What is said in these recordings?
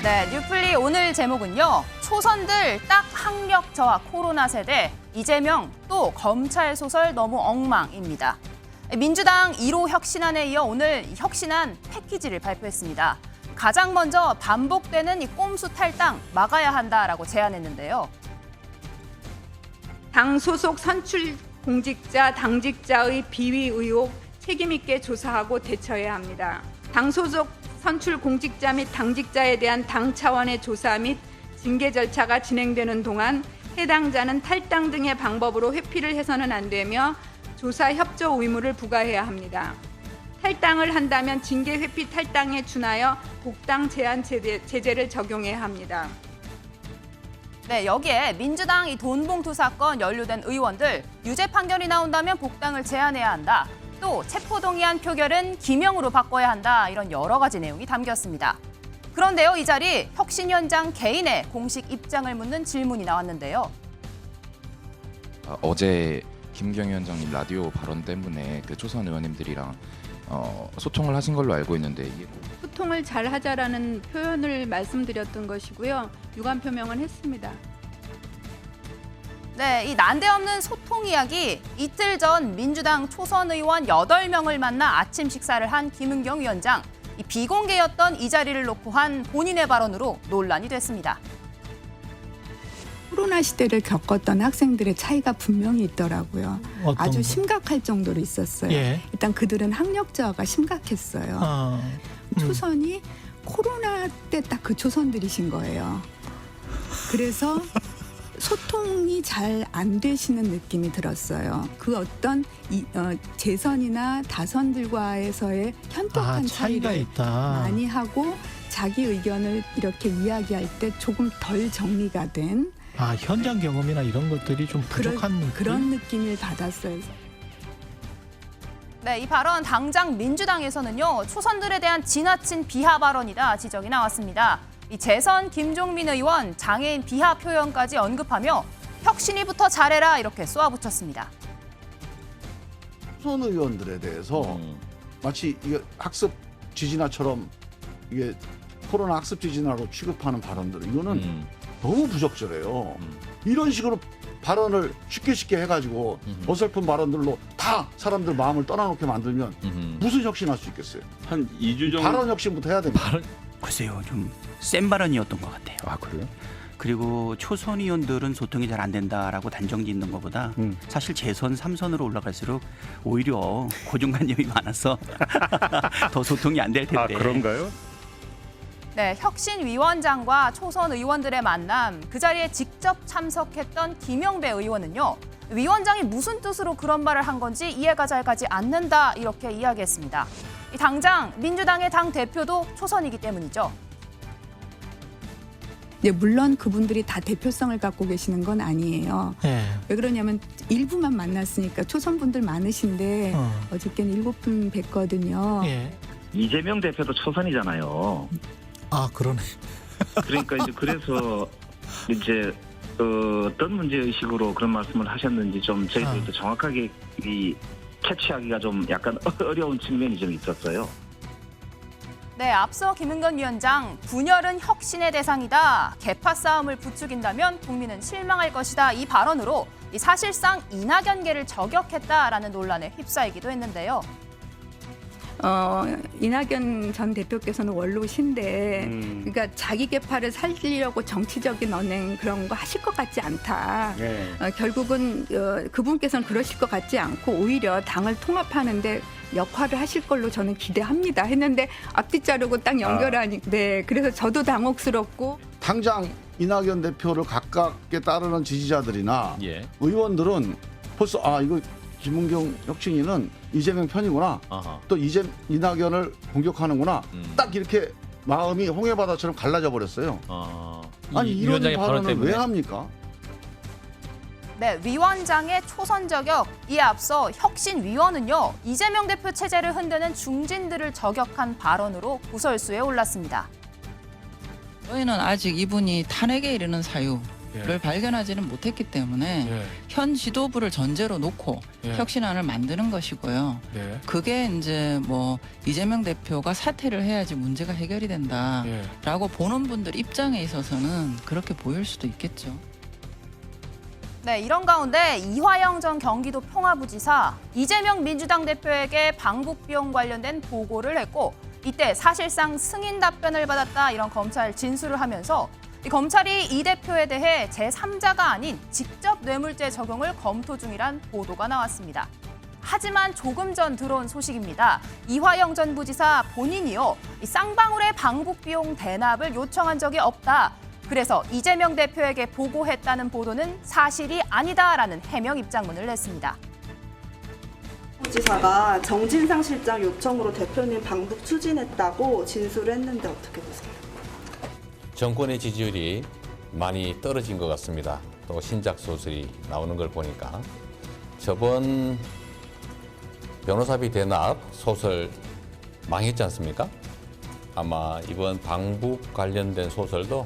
네, 뉴플리 오늘 제목은요. 초선들 딱 학력 저하 코로나 세대, 이재명 또 검찰 소설 너무 엉망입니다. 민주당 1호 혁신안에 이어 오늘 혁신안 패키지를 발표했습니다. 가장 먼저 반복되는 이 꼼수 탈당 막아야 한다라고 제안했는데요. 당 소속 선출 공직자, 당직자의 비위 의혹 책임 있게 조사하고 대처해야 합니다. 당 소속 선출 공직자 및 당직자에 대한 당 차원의 조사 및 징계 절차가 진행되는 동안 해당자는 탈당 등의 방법으로 회피를 해서는 안 되며 조사 협조 의무를 부과해야 합니다. 탈당을 한다면 징계 회피 탈당에 준하여 복당 제한 제재를 적용해야 합니다. 네, 여기에 민주당 이 돈봉투 사건 연루된 의원들 유죄 판결이 나온다면 복당을 제한해야 한다. 또 체포동의안 표결은 기명으로 바꿔야 한다. 이런 여러 가지 내용이 담겼습니다. 그런데요, 이 자리 혁신위원장 개인의 공식 입장을 묻는 질문이 나왔는데요. 어제 김경희 위원장님 라디오 발언 때문에 그 초선 의원님들이랑 소통을 하신 걸로 알고 있는데 이게 소통을 잘 하자라는 표현을 말씀드렸던 것이고요. 유감 표명은 했습니다. 네, 이 난데없는 소통 이야기 이틀 전 민주당 초선 의원 8명을 만나 아침 식사를 한 김은경 위원장. 이 비공개였던 이 자리를 놓고 한 본인의 발언으로 논란이 됐습니다. 코로나 시대를 겪었던 학생들의 차이가 분명히 있더라고요. 아주 심각할 정도로 있었어요. 예. 일단 그들은 학력 저하가 심각했어요. 초선이 코로나 때 딱 그 초선들이신 거예요. 그래서 소통이 잘 안 되시는 느낌이 들었어요. 그 어떤 재선이나 다선들과에서의 현격한 차이가 차이를 있다. 많이 하고 자기 의견을 이렇게 이야기할 때 조금 덜 정리가 된 현장 경험이나 이런 것들이 좀 부족한 느낌? 그런 느낌을 받았어요. 네, 이 발언 당장 민주당에서는요. 초선들에 대한 지나친 비하 발언이다 지적이 나왔습니다. 이 재선 김종민 의원 장애인 비하 표현까지 언급하며 혁신위부터 잘해라 이렇게 쏘아붙였습니다. 초선 의원들에 대해서 마치 이게 학습 지진화처럼 이게 코로나 학습 지진화로 취급하는 발언들 이거는 너무 부적절해요. 이런 식으로 발언을 쉽게 해가지고 어설픈 발언들로 다 사람들 마음을 떠나놓게 만들면 무슨 혁신할 수 있겠어요? 한 2주 정도 발언 혁신부터 해야 됩니다. 글쎄요, 좀 센 발언이었던 것 같아요. 그래요? 그리고 초선 의원들은 소통이 잘 안 된다라고 단정 짓는 것보다 사실 재선 3선으로 올라갈수록 오히려 고정관념이 많아서 더 소통이 안 될 텐데. 그런가요? 네, 혁신위원장과 초선 의원들의 만남 그 자리에 직접 참석했던 김영배 의원은요. 위원장이 무슨 뜻으로 그런 말을 한 건지 이해가 잘 가지 않는다 이렇게 이야기했습니다. 당장 민주당의 당 대표도 초선이기 때문이죠. 네, 물론 그분들이 다 대표성을 갖고 계시는 건 아니에요. 예. 왜 그러냐면 일부만 만났으니까 초선분들 많으신데 어저께는 7분 뵀거든요. 예. 이재명 대표도 초선이잖아요. 그러네. 그러니까 이제 그래서 이제 어떤 문제 의식으로 그런 말씀을 하셨는지 좀 저희들도 정확하게 이 캐치하기가 좀 약간 어려운 측면이 좀 있었어요. 네, 앞서 김은경 위원장 분열은 혁신의 대상이다. 계파 싸움을 부추긴다면 국민은 실망할 것이다. 이 발언으로 사실상 이낙연계를 저격했다라는 논란에 휩싸이기도 했는데요. 이낙연 전 대표께서는 원로신데 그러니까 자기 계파를 살리려고 정치적인 언행 그런 거 하실 것 같지 않다. 결국은 그분께서는 그러실 것 같지 않고 오히려 당을 통합하는데 역할을 하실 걸로 저는 기대합니다 했는데 앞뒤 자르고 딱 연결하니 네, 그래서 저도 당혹스럽고 당장 이낙연 대표를 가깝게 따르는 지지자들이나 의원들은 벌써 이거 김은경 혁신위는 이재명 편이구나. 또 이낙연을 공격하는구나. 딱 이렇게 마음이 홍해바다처럼 갈라져 버렸어요. 아니 이런 발언을 왜 합니까? 네, 위원장의 초선 저격. 이에 앞서 혁신위원은요. 이재명 대표 체제를 흔드는 중진들을 저격한 발언으로 구설수에 올랐습니다. 저희는 아직 이분이 탄핵에 이르는 사유 예. 발견하지는 못했기 때문에 예. 현 지도부를 전제로 놓고 예. 혁신안을 만드는 것이고요. 네. 그게 이제 뭐 이재명 대표가 사퇴를 해야지 문제가 해결이 된다라고 예. 보는 분들 입장에 있어서는 그렇게 보일 수도 있겠죠. 네, 이런 가운데 이화영 전 경기도 평화부지사 이재명 민주당 대표에게 방북 비용 관련된 보고를 했고 이때 사실상 승인 답변을 받았다 이런 검찰 진술을 하면서 이 검찰이 이 대표에 대해 제3자가 아닌 직접 뇌물죄 적용을 검토 중이란 보도가 나왔습니다. 하지만 조금 전 들어온 소식입니다. 이화영 전 부지사 본인이요, 이 쌍방울의 방북 비용 대납을 요청한 적이 없다. 그래서 이재명 대표에게 보고했다는 보도는 사실이 아니다라는 해명 입장문을 냈습니다. 지사가 정진상 실장 요청으로 대표님 방북 추진했다고 진술을 했는데 어떻게 보세요? 정권의 지지율이 많이 떨어진 것 같습니다. 또 신작 소설이 나오는 걸 보니까 저번 변호사비 대납 소설 망했지 않습니까? 아마 이번 방북 관련된 소설도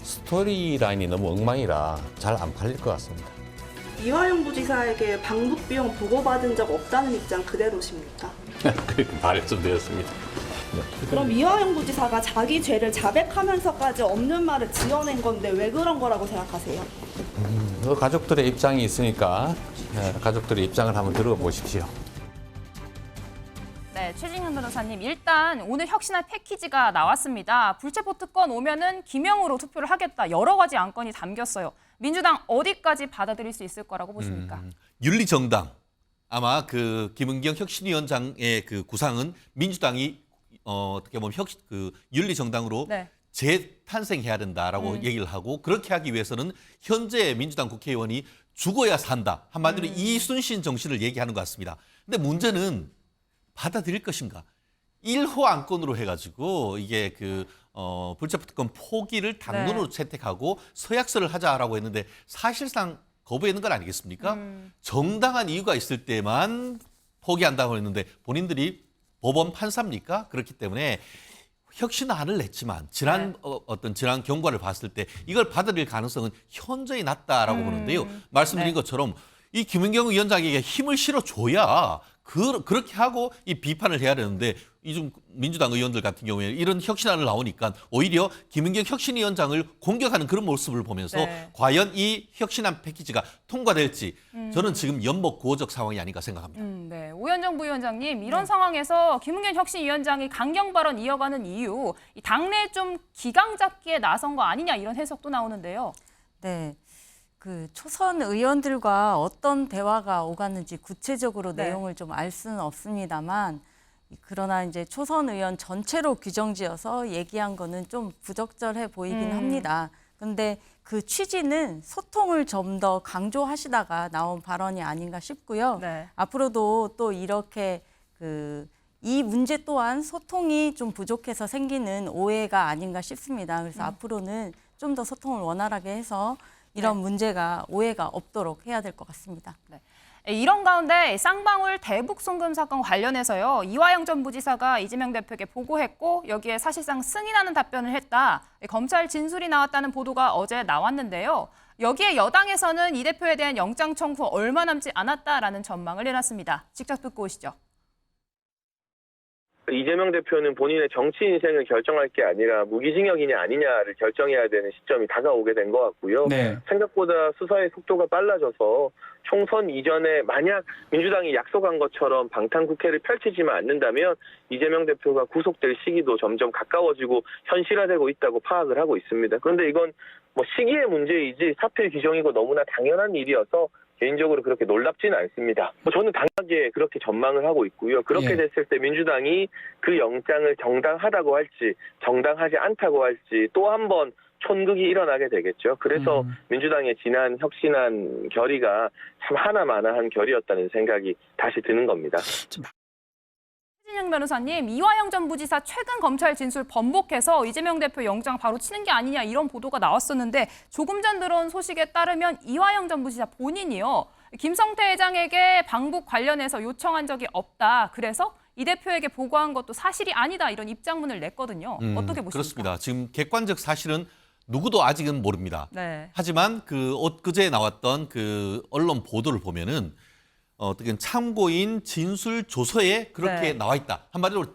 스토리라인이 너무 엉망이라 잘 안 팔릴 것 같습니다. 이화영 부지사에게 방북 비용 보고받은 적 없다는 입장 그대로십니까? 그렇게 말씀드렸습니다. 그럼 이화영 부지사가 자기 죄를 자백하면서까지 없는 말을 지어낸 건데 왜 그런 거라고 생각하세요? 가족들의 입장이 있으니까 가족들의 입장을 한번 들어보십시오. 네, 최진영 변호사님, 일단 오늘 혁신안 패키지가 나왔습니다. 불체포 특권 오면은 기명으로 투표를 하겠다. 여러 가지 안건이 담겼어요. 민주당 어디까지 받아들일 수 있을 거라고 보십니까? 윤리정당. 아마 그 김은경 혁신위원장의 그 구상은 민주당이 어떻게 보면 윤리정당으로 네. 재탄생해야 된다라고 얘기를 하고 그렇게 하기 위해서는 현재 민주당 국회의원이 죽어야 산다. 한마디로 이순신 정신을 얘기하는 것 같습니다. 근데 문제는 받아들일 것인가? 1호 안건으로 해가지고 이게 불체포 특권 포기를 당론으로 채택하고 서약서를 하자라고 했는데 사실상 거부했는 건 아니겠습니까? 정당한 이유가 있을 때만 포기한다고 했는데 본인들이 법원 판사입니까? 그렇기 때문에 혁신안을 냈지만 지난 경과를 봤을 때 이걸 받아들일 가능성은 현저히 낮다라고 보는데요. 말씀드린 것처럼 이 김은경 위원장에게 힘을 실어줘야 그렇게 하고 이 비판을 해야 되는데 이좀 민주당 의원들 같은 경우에 이런 혁신안을 나오니까 오히려 김은경 혁신위원장을 공격하는 그런 모습을 보면서 과연 이 혁신안 패키지가 통과될지 저는 지금 연목구호적 상황이 아닌가 생각합니다. 네, 오현정 부위원장님, 이런 상황에서 김은경 혁신위원장이 강경 발언 이어가는 이유, 이 당내 좀 기강 잡기에 나선 거 아니냐 이런 해석도 나오는데요. 네. 초선 의원들과 어떤 대화가 오갔는지 구체적으로 내용을 좀 알 수는 없습니다만 그러나 이제 초선 의원 전체로 규정지어서 얘기한 거는 좀 부적절해 보이긴 합니다. 그런데 그 취지는 소통을 좀 더 강조하시다가 나온 발언이 아닌가 싶고요. 앞으로도 또 이렇게 이 문제 또한 소통이 좀 부족해서 생기는 오해가 아닌가 싶습니다. 그래서 앞으로는 좀 더 소통을 원활하게 해서 이런 문제가 오해가 없도록 해야 될 것 같습니다. 이런 가운데 쌍방울 대북 송금 사건 관련해서요. 이화영 전 부지사가 이재명 대표에게 보고했고 여기에 사실상 승인하는 답변을 했다. 검찰 진술이 나왔다는 보도가 어제 나왔는데요. 여기에 여당에서는 이 대표에 대한 영장 청구 얼마 남지 않았다라는 전망을 내놨습니다. 직접 듣고 오시죠. 이재명 대표는 본인의 정치 인생을 결정할 게 아니라 무기징역이냐 아니냐를 결정해야 되는 시점이 다가오게 된 것 같고요. 생각보다 수사의 속도가 빨라져서 총선 이전에 만약 민주당이 약속한 것처럼 방탄국회를 펼치지만 않는다면 이재명 대표가 구속될 시기도 점점 가까워지고 현실화되고 있다고 파악을 하고 있습니다. 그런데 이건 시기의 문제이지 사필 규정이고 너무나 당연한 일이어서 개인적으로 그렇게 놀랍지는 않습니다. 저는 당연하게 그렇게 전망을 하고 있고요. 그렇게 됐을 때 민주당이 그 영장을 정당하다고 할지 정당하지 않다고 할지 또 한 번 촌극이 일어나게 되겠죠. 그래서 민주당의 지난 혁신안 결의가 참 하나마나한 결의였다는 생각이 다시 드는 겁니다. 최진영 변호사님, 이화영 전 부지사 최근 검찰 진술 번복해서 이재명 대표 영장 바로 치는 게 아니냐 이런 보도가 나왔었는데 조금 전 들어온 소식에 따르면 이화영 전 부지사 본인이요. 김성태 회장에게 방북 관련해서 요청한 적이 없다. 그래서 이 대표에게 보고한 것도 사실이 아니다. 이런 입장문을 냈거든요. 어떻게 보십니까? 그렇습니다. 지금 객관적 사실은 누구도 아직은 모릅니다. 네. 하지만 그 엊그제 나왔던 그 언론 보도를 보면은 어떻게 참고인 진술 조서에 그렇게 네. 나와 있다. 한마디로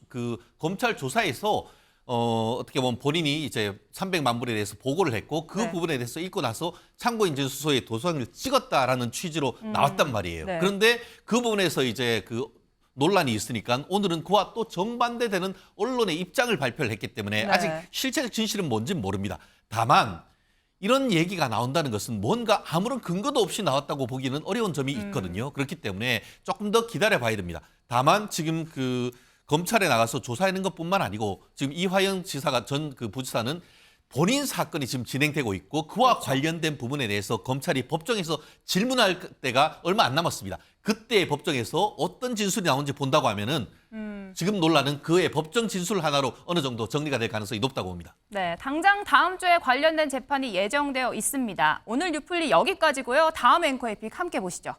그 검찰 조사에서 어떻게 보면 본인이 이제 300만 불에 대해서 보고를 했고 그 네. 부분에 대해서 읽고 나서 참고인 진술서에 도장을 찍었다라는 취지로 나왔단 말이에요. 네. 그런데 그 부분에서 이제 그 논란이 있으니까 오늘은 그와 또 정반대되는 언론의 입장을 발표를 했기 때문에 네. 아직 실체적 진실은 뭔지는 모릅니다. 다만 이런 얘기가 나온다는 것은 뭔가 아무런 근거도 없이 나왔다고 보기는 어려운 점이 있거든요. 그렇기 때문에 조금 더 기다려 봐야 됩니다. 다만 지금 그 검찰에 나가서 조사하는 것뿐만 아니고 지금 이화영 지사가 전 그 부지사는 본인 사건이 지금 진행되고 있고 그와 관련된 부분에 대해서 검찰이 법정에서 질문할 때가 얼마 안 남았습니다. 그때 법정에서 어떤 진술이 나오는지 본다고 하면은 지금 논란은 그의 법정 진술 하나로 어느 정도 정리가 될 가능성이 높다고 봅니다. 네, 당장 다음 주에 관련된 재판이 예정되어 있습니다. 오늘 뉴플리 여기까지고요. 다음 앵커의 픽 함께 보시죠.